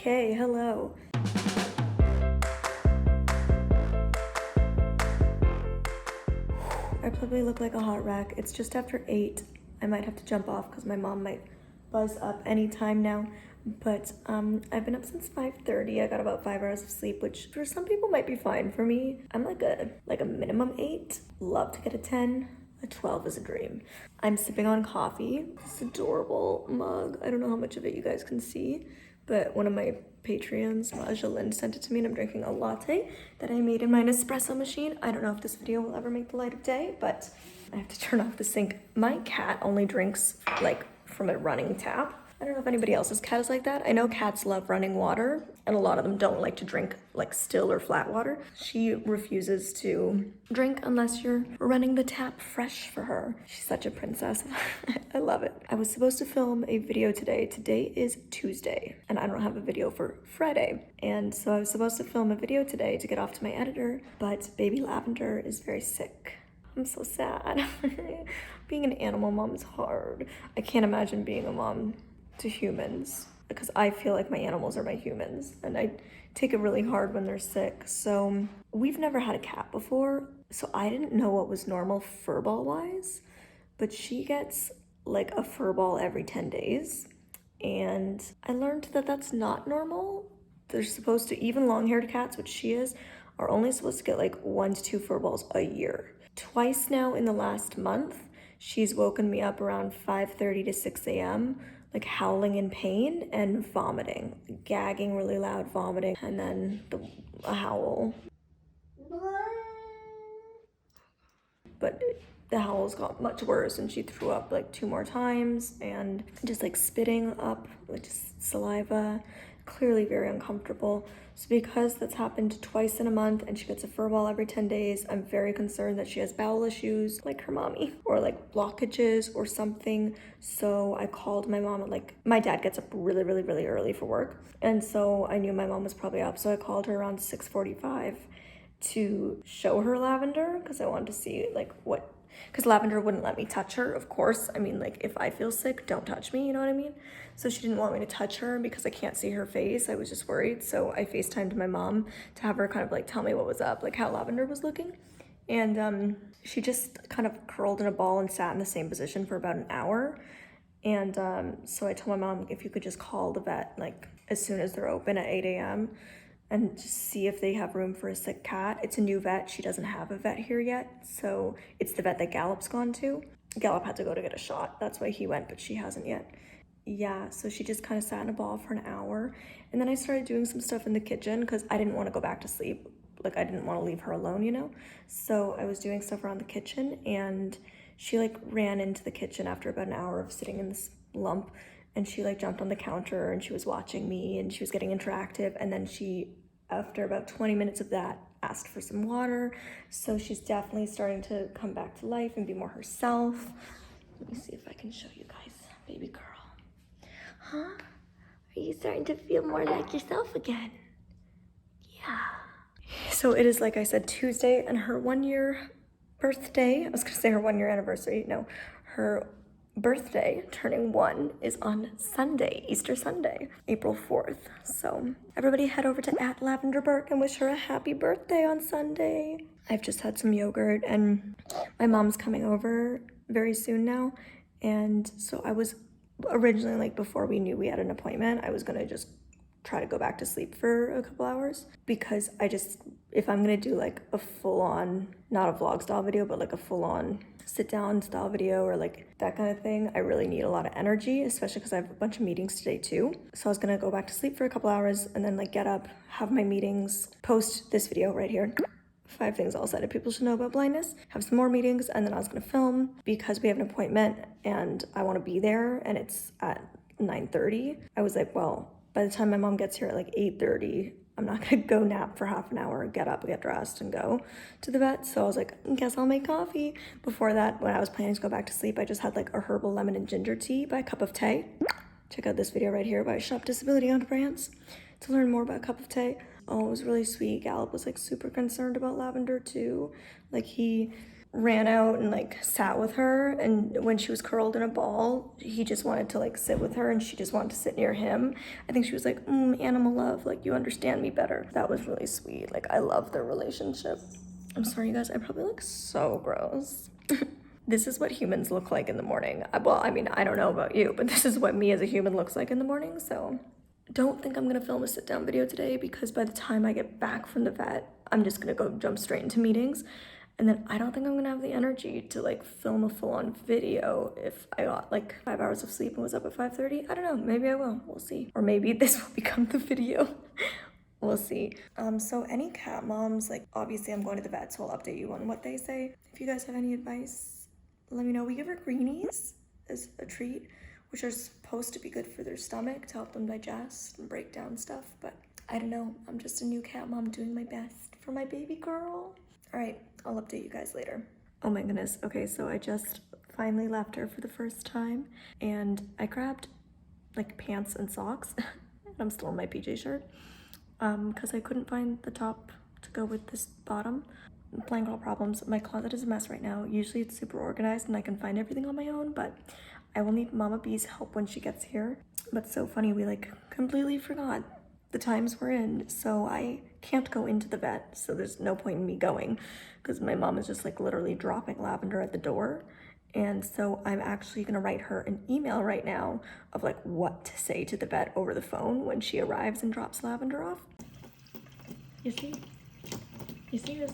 Okay, hello. I probably look like a hot wreck. It's just after 8. I might have to jump off because my mom might buzz up anytime now. But I've been up since 5:30. I got about 5 hours of sleep, which for some people might be fine. For me, I'm like a minimum 8. Love to get a 10. A 12 is a dream. I'm sipping on coffee. This adorable mug. I don't know how much of it you guys can see, but one of my Patreons, Jaylon, sent it to me, and I'm drinking a latte that I made in my Nespresso machine. I don't know if this video will ever make the light of day, but I have to turn off the sink. My cat only drinks like from a running tap. I don't know if anybody else's cat is like that. I know cats love running water, and a lot of them don't like to drink like still or flat water. She refuses to drink unless you're running the tap fresh for her. She's such a princess. I love it. I was supposed to film a video today. Today is Tuesday, and I don't have a video for Friday. And so I was supposed to film a video today to get off to my editor, but baby Lavender is very sick. I'm so sad. Being an animal mom is hard. I can't imagine being a mom to humans because I feel like my animals are my humans, and I take it really hard when they're sick. So we've never had a cat before, so I didn't know what was normal furball wise, but she gets like a furball every 10 days, and I learned that that's not normal. They're supposed to, even long-haired cats, which she is, are only supposed to get like 1 to 2 furballs a year. Twice now in the last month, she's woken me up around 5:30 to 6 a.m. like howling in pain and vomiting, gagging really loud, vomiting, and then a howl. But the howls got much worse, and she threw up like 2 more times, and just like spitting up, like just saliva, clearly very uncomfortable. So because that's happened twice in a month and she gets a furball every 10 days, I'm very concerned that she has bowel issues like her mommy, or like blockages or something. So I called my mom. Like, my dad gets up really early for work, and so I knew my mom was probably up, so I called her around 6:45 to show her Lavender, because I wanted to see like what, because Lavender wouldn't let me touch her, of course. I mean, like, if I feel sick, don't touch me, you know what I mean? So she didn't want me to touch her because I can't see her face. I was just worried. So I FaceTimed my mom to have her kind of like tell me what was up, like how Lavender was looking. And she just kind of curled in a ball and sat in the same position for about an hour. And so I told my mom, if you could just call the vet like as soon as they're open at 8 a.m. and just see if they have room for a sick cat. It's a new vet. She doesn't have a vet here yet. So it's the vet that Gallup's gone to. Gallup had to go to get a shot. That's why he went, but she hasn't yet. Yeah, so she just kind of sat in a ball for an hour. And then I started doing some stuff in the kitchen because I didn't want to go back to sleep. Like, I didn't want to leave her alone, you know? So I was doing stuff around the kitchen, and she like ran into the kitchen after about an hour of sitting in this lump, and she like jumped on the counter, and she was watching me, and she was getting interactive. And then she, after about 20 minutes of that, asked for some water. So she's definitely starting to come back to life and be more herself. Let me see if I can show you guys. Baby girl. Huh? Are you starting to feel more like yourself again? Yeah. So it is, like I said, Tuesday, and her 1-year birthday, I was gonna say her 1-year anniversary, no, her birthday, turning 1, is on Sunday, Easter Sunday, April 4th. So everybody head over to @LavenderBurke and wish her a happy birthday on Sunday. I've just had some yogurt, and my mom's coming over very soon now. And so I was originally, like, before we knew we had an appointment, I was gonna just try to go back to sleep for a couple hours, because if I'm gonna do like a full-on, not a vlog style video, but like a full-on sit down style video or like that kind of thing, I really need a lot of energy, especially because I have a bunch of meetings today too. So I was gonna go back to sleep for a couple hours and then like get up, have my meetings, post this video right here, 5 things all sighted people should know about blindness, have some more meetings, and then I was gonna film because we have an appointment and I want to be there, and it's at 9:30. I was like, well, by the time my mom gets here at like 8:30, I'm not gonna go nap for half an hour, get up, get dressed, and go to the vet. So I was like, guess I'll make coffee. Before that, when I was planning to go back to sleep, I just had like a herbal lemon and ginger tea by Cup of Tea. Check out this video right here by Shop Disability on Brands to learn more about Cup of Tea. Oh, it was really sweet. Gallup was like super concerned about Lavender too. Like, he ran out and like sat with her, and when she was curled in a ball, he just wanted to like sit with her and she just wanted to sit near him. I think she was like, animal love, like you understand me better. That was really sweet. Like I love their relationship. I'm sorry you guys, I probably look so gross. This is what humans look like in the morning. Well, I mean, I don't know about you, but this is what me as a human looks like in the morning. So don't think I'm gonna film a sit down video today, because by the time I get back from the vet, I'm just gonna go jump straight into meetings. And then I don't think I'm gonna have the energy to like film a full-on video if I got like 5 hours of sleep and was up at 5:30. I don't know, maybe I will, we'll see. Or maybe this will become the video. We'll see. So any cat moms, like obviously I'm going to the vet, so I'll update you on what they say. If you guys have any advice, let me know. We give her greenies as a treat, which are supposed to be good for their stomach to help them digest and break down stuff, but I don't know. I'm just a new cat mom doing my best for my baby girl. All right, I'll update you guys later. Oh my goodness. Okay, so I just finally left her for the first time, and I grabbed like pants and socks. I'm still in my PJ shirt because I couldn't find the top to go with this bottom. Plain girl problems. My closet is a mess right now. Usually it's super organized and I can find everything on my own, but I will need Mama B's help when she gets here. But so funny, we like completely forgot the times we're in, so I can't go into the vet, so there's no point in me going because my mom is just like literally dropping Lavender at the door. And so I'm actually gonna write her an email right now of like what to say to the vet over the phone when she arrives and drops Lavender off. You see this?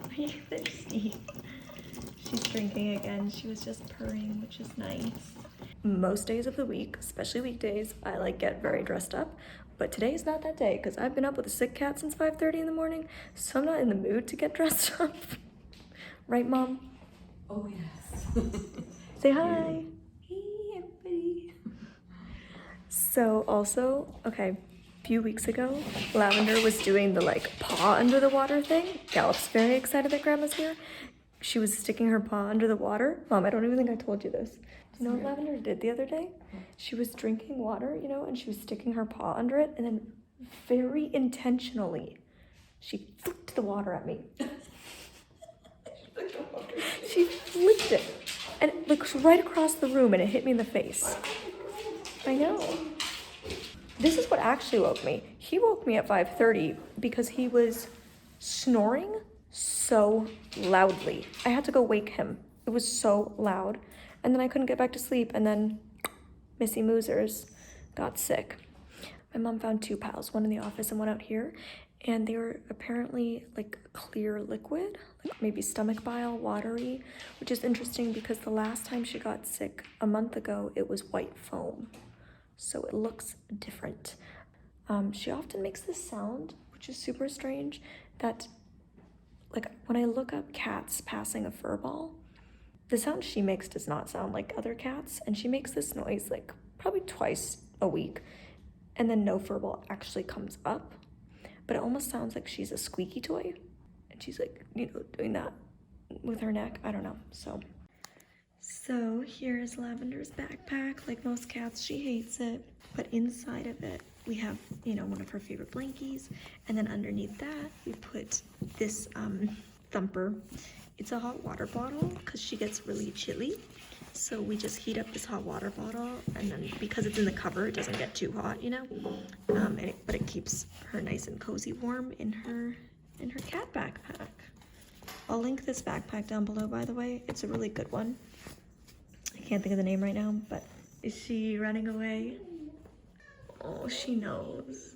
Are you thirsty? She's drinking again. She was just purring, which is nice. Most days of the week, especially weekdays, I like get very dressed up, but today is not that day because I've been up with a sick cat since 5:30 in the morning, so I'm not in the mood to get dressed up. Right, Mom? Oh yes. Say hi. Hey everybody. So also, okay, a few weeks ago, Lavender was doing the like paw under the water thing. Gallup's very excited that Grandma's here. She was sticking her paw under the water. Mom, I don't even think I told you this. You know what Lavender did the other day? She was drinking water, you know, and she was sticking her paw under it, and then very intentionally, she flicked the water at me. She flicked it, and it looks right across the room, and it hit me in the face. I know. This is what actually woke me. He woke me at 5:30 because he was snoring so loudly. I had to go wake him. It was so loud. And then I couldn't get back to sleep, and then Missy Moosers got sick. My mom found 2 pals, one in the office and one out here, and they were apparently like clear liquid, like maybe stomach bile, watery, which is interesting because the last time she got sick a month ago, it was white foam. So it looks different. She often makes this sound, which is super strange, that like when I look up cats passing a fur ball, the sound she makes does not sound like other cats, and she makes this noise like probably twice a week, and then no fur ball actually comes up, but it almost sounds like she's a squeaky toy, and she's like, you know, doing that with her neck. I don't know. So here's Lavender's backpack. Like most cats, she hates it, but inside of it we have, you know, one of her favorite blankies, and then underneath that we put this thumper. It's a hot water bottle because she gets really chilly. So we just heat up this hot water bottle, and then because it's in the cover, it doesn't get too hot, you know? But it keeps her nice and cozy warm in her cat backpack. I'll link this backpack down below, by the way. It's a really good one. I can't think of the name right now, but is she running away? Oh, she knows.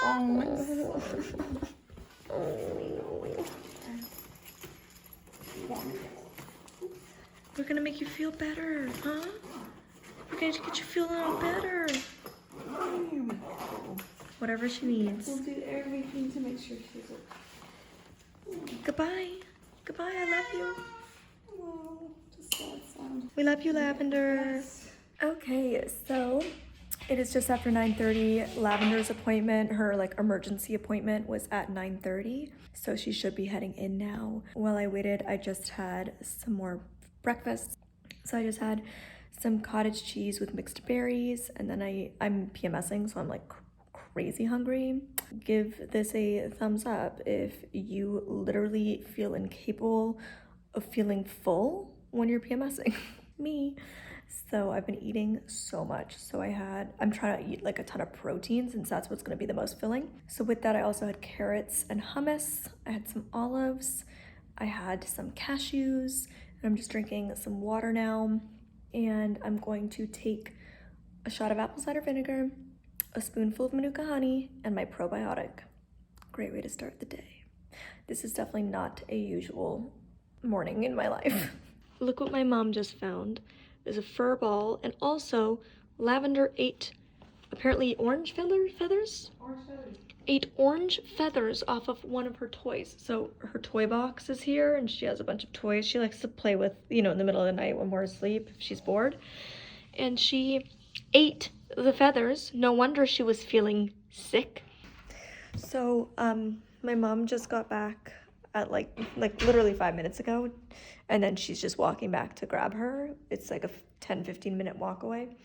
Oh. We're gonna make you feel better, huh? We're gonna get you feeling a little better. Whatever she needs. We'll do everything to make sure she's okay. Goodbye. Goodbye, I love you. Oh, just sad sound. We love you, Lavender. Yes. Okay, so it is just after 9:30. Lavender's appointment, her like emergency appointment, was at 9:30, so she should be heading in now. While I waited, I just had some more breakfast. So I just had some cottage cheese with mixed berries, and then I'm PMSing, so I'm like crazy hungry. give this a thumbs up if you literally feel incapable of feeling full when you're PMSing. Me. So I've been eating so much. So I'm trying to eat like a ton of protein since that's what's gonna be the most filling. So with that, I also had carrots and hummus. I had some olives. I had some cashews. And I'm just drinking some water now. And I'm going to take a shot of apple cider vinegar, a spoonful of Manuka honey, and my probiotic. Great way to start the day. This is definitely not a usual morning in my life. Look what my mom just found. There's a fur ball and also Lavender ate apparently orange feathers? Orange feathers. Ate orange feathers off of one of her toys. So her toy box is here and she has a bunch of toys she likes to play with, you know, in the middle of the night when we're asleep if she's bored. And she ate the feathers. No wonder she was feeling sick. So my mom just got back at like literally 5 minutes ago, and then she's just walking back to grab her. It's like a 10-15 minute walk away,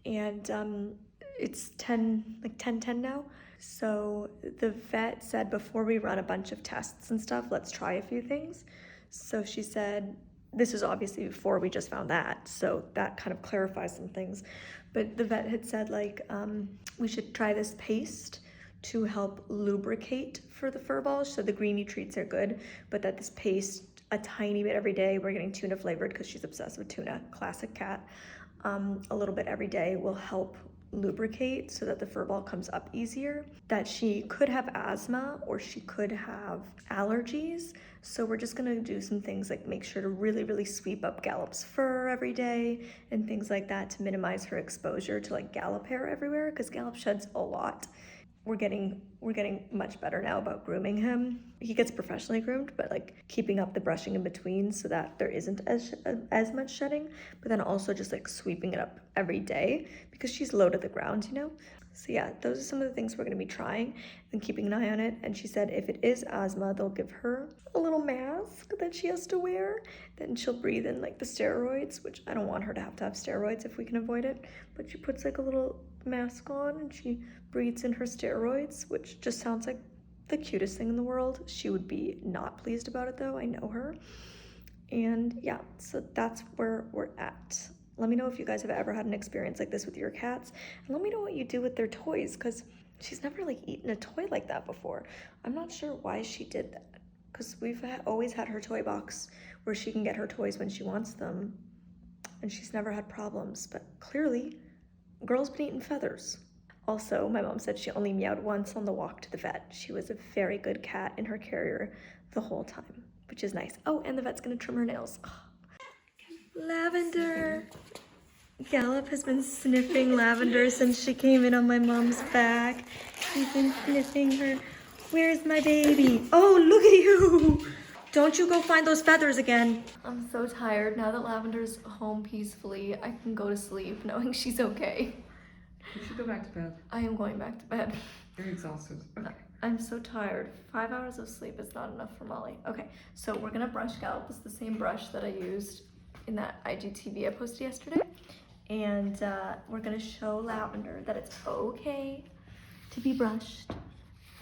and it's 10:10 now. So the vet said before we run a bunch of tests and stuff, let's try a few things. So she said, this is obviously before we just found that, so that kind of clarifies some things. But the vet had said like we should try this paste to help lubricate for the fur balls. So the greeny treats are good, but that this paste a tiny bit every day, we're getting tuna flavored because she's obsessed with tuna, classic cat, a little bit every day will help lubricate so that the fur ball comes up easier. That she could have asthma or she could have allergies. So we're just gonna do some things like make sure to really sweep up Gallop's fur every day and things like that to minimize her exposure to like Gallop hair everywhere, because Gallop sheds a lot. We're getting much better now about grooming him. He gets professionally groomed, but like keeping up the brushing in between so that there isn't as much shedding, but then also just like sweeping it up every day because she's low to the ground, you know? So yeah, those are some of the things we're gonna be trying and keeping an eye on it. And she said if it is asthma, they'll give her a little mask that she has to wear. Then she'll breathe in like the steroids, which I don't want her to have steroids if we can avoid it. But she puts like a little mask on and she breathes in her steroids, which just sounds like the cutest thing in the world. She would be not pleased about it though, I know her. And yeah, so that's where we're at. Let me know if you guys have ever had an experience like this with your cats, and let me know what you do with their toys, because she's never like eaten a toy like that before. I'm not sure why she did that, because we've always had her toy box where she can get her toys when she wants them, and she's never had problems, but clearly girl's been eating feathers. Also, my mom said she only meowed once on the walk to the vet. She was a very good cat in her carrier the whole time, which is nice. Oh, and the vet's gonna trim her nails. Oh. Lavender. Gallop has been sniffing Lavender since she came in on my mom's back. She's been sniffing her. Where's my baby? Oh, look at you. Don't you go find those feathers again. I'm so tired. Now that Lavender's home peacefully, I can go to sleep knowing she's okay. You should go back to bed. I am going back to bed. You're exhausted. Okay. I'm so tired. 5 hours of sleep is not enough for Molly. Okay, so we're gonna brush Gallop. It's the same brush that I used in that IGTV I posted yesterday. And we're gonna show Lavender that it's okay to be brushed,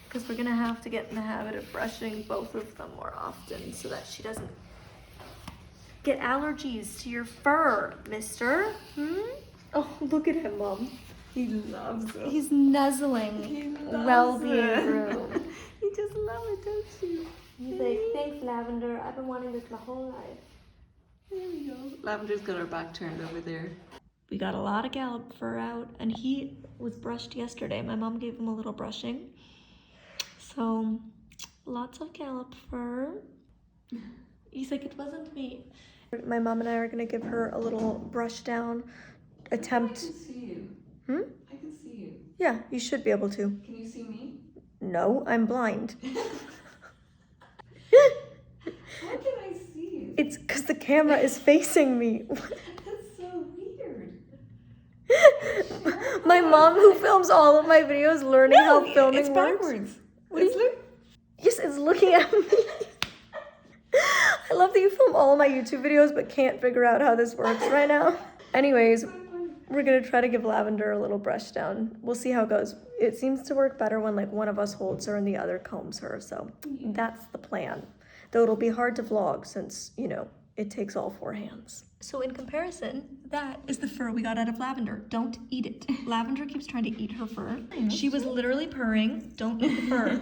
because we're gonna have to get in the habit of brushing both of them more often so that she doesn't get allergies to your fur, mister. Oh, look at him, Mom. He loves it. He's nuzzling He loves well-being it. room. You just love it, don't you? He's like, thanks, Lavender. I've been wanting this my whole life. There we go. Lavender's got her back turned over there. We got a lot of Gallop fur out, and he was brushed yesterday. My mom gave him a little brushing. So, lots of Gallop fur. He's like, it wasn't me. My mom and I are gonna give her a little brush down attempt. I can see you. I can see you. Yeah, you should be able to. Can you see me? No, I'm blind. How can I see you? It's because the camera is facing me. That's so weird. My mom, who films all of my videos, learning how filming it's works. backwards. What Yes, it's looking at me. I love that you film all of my YouTube videos but can't figure out how this works right now. Anyways, We're gonna try to give Lavender a little brush down. We'll see how it goes. It seems to work better when like one of us holds her and the other combs her, so that's the plan. Though it'll be hard to vlog since, you know, it takes all 4 hands. So in comparison, that is the fur we got out of Lavender. Don't eat it. Lavender keeps trying to eat her fur. She was literally purring. Don't eat the fur.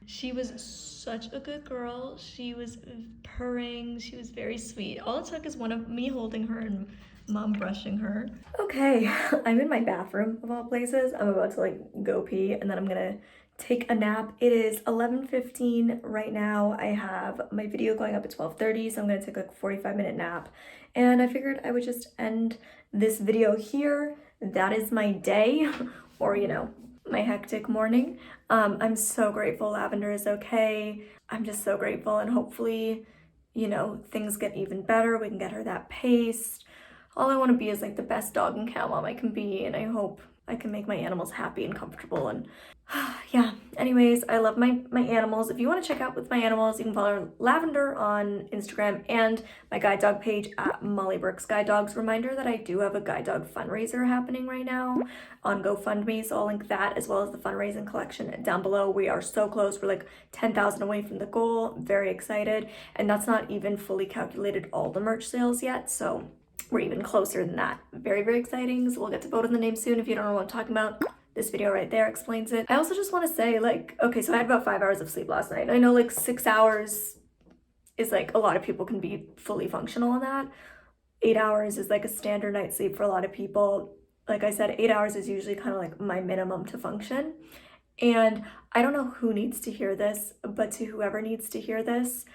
She was such a good girl. She was purring. She was very sweet. All it took is one of me holding her and Mom brushing her. Okay, I'm in my bathroom of all places. I'm about to like go pee and then I'm gonna take a nap. It is 11:15 right now. I have my video going up at 12:30, so I'm gonna take like a 45-minute nap. And I figured I would just end this video here. That is my day, or you know, my hectic morning. I'm so grateful Lavender is okay. I'm just so grateful, and hopefully, you know, things get even better. We can get her that paste. All I want to be is like the best dog and cat mom I can be, and I hope I can make my animals happy and comfortable. And yeah, anyways, I love my animals. If you want to check out with my animals, you can follow Lavender on Instagram and my guide dog page at Molly Brooks Guide Dogs. Reminder that I do have a guide dog fundraiser happening right now on GoFundMe, so I'll link that as well as the fundraising collection down below. We are so close. We're like 10,000 away from the goal. Very excited, and that's not even fully calculated all the merch sales yet, so we're even closer than that. Very, very exciting. So we'll get to vote on the name soon. If you don't know what I'm talking about, this video right there explains it. I also just want to say, like, okay, so I had about 5 hours of sleep last night. I know like 6 hours is like, a lot of people can be fully functional on that. 8 hours is like a standard night's sleep for a lot of people. Like I said, 8 hours is usually kind of like my minimum to function. And I don't know who needs to hear this, but to whoever needs to hear this,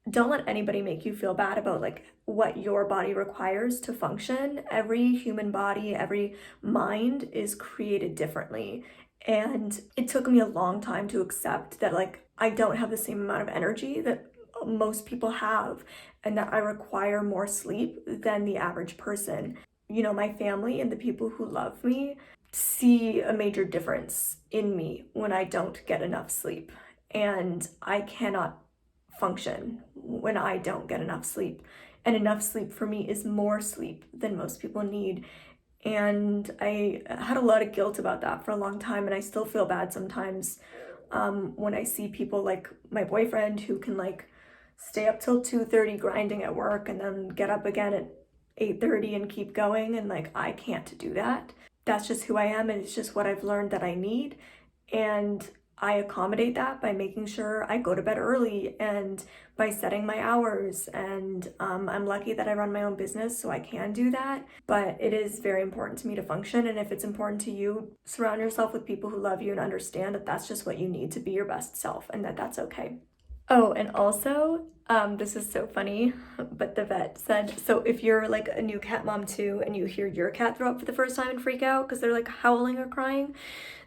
don't let anybody make you feel bad about like what your body requires to function. Every human body, every mind is created differently. And it took me a long time to accept that like I don't have the same amount of energy that most people have, and that I require more sleep than the average person. You know, my family and the people who love me see a major difference in me when I don't get enough sleep. And I cannot function when I don't get enough sleep. And enough sleep for me is more sleep than most people need. And I had a lot of guilt about that for a long time, and I still feel bad sometimes when I see people like my boyfriend who can like stay up till 2:30 grinding at work and then get up again at 8:30 and keep going, and like I can't do that. That's just who I am, and it's just what I've learned that I need. And I accommodate that by making sure I go to bed early and by setting my hours. And I'm lucky that I run my own business, so I can do that. But it is very important to me to function. And if it's important to you, surround yourself with people who love you and understand that that's just what you need to be your best self, and that that's okay. Oh, and also, this is so funny, but the vet said, so if you're like a new cat mom too, and you hear your cat throw up for the first time and freak out because they're like howling or crying,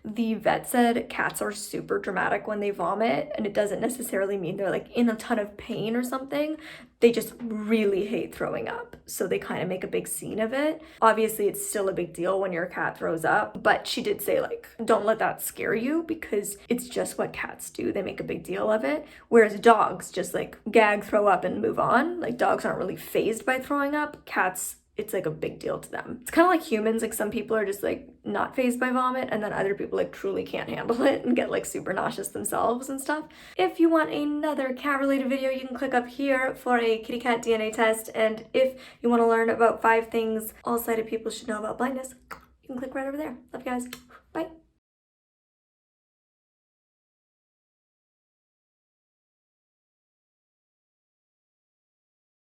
the vet said cats are super dramatic when they vomit, and it doesn't necessarily mean they're like in a ton of pain or something. They just really hate throwing up, so they kind of make a big scene of it. Obviously, it's still a big deal when your cat throws up, but she did say like, don't let that scare you, because it's just what cats do. They make a big deal of it, whereas dogs just like gag, throw up, and move on. Like dogs aren't really fazed by throwing up. Cats, it's like a big deal to them. It's kind of like humans. Like some people are just like not fazed by vomit, and then other people like truly can't handle it and get like super nauseous themselves and stuff. If you want another cat related video, you can click up here for a kitty cat DNA test. And if you want to learn about 5 things all sighted people should know about blindness, you can click right over there. Love you guys. Bye.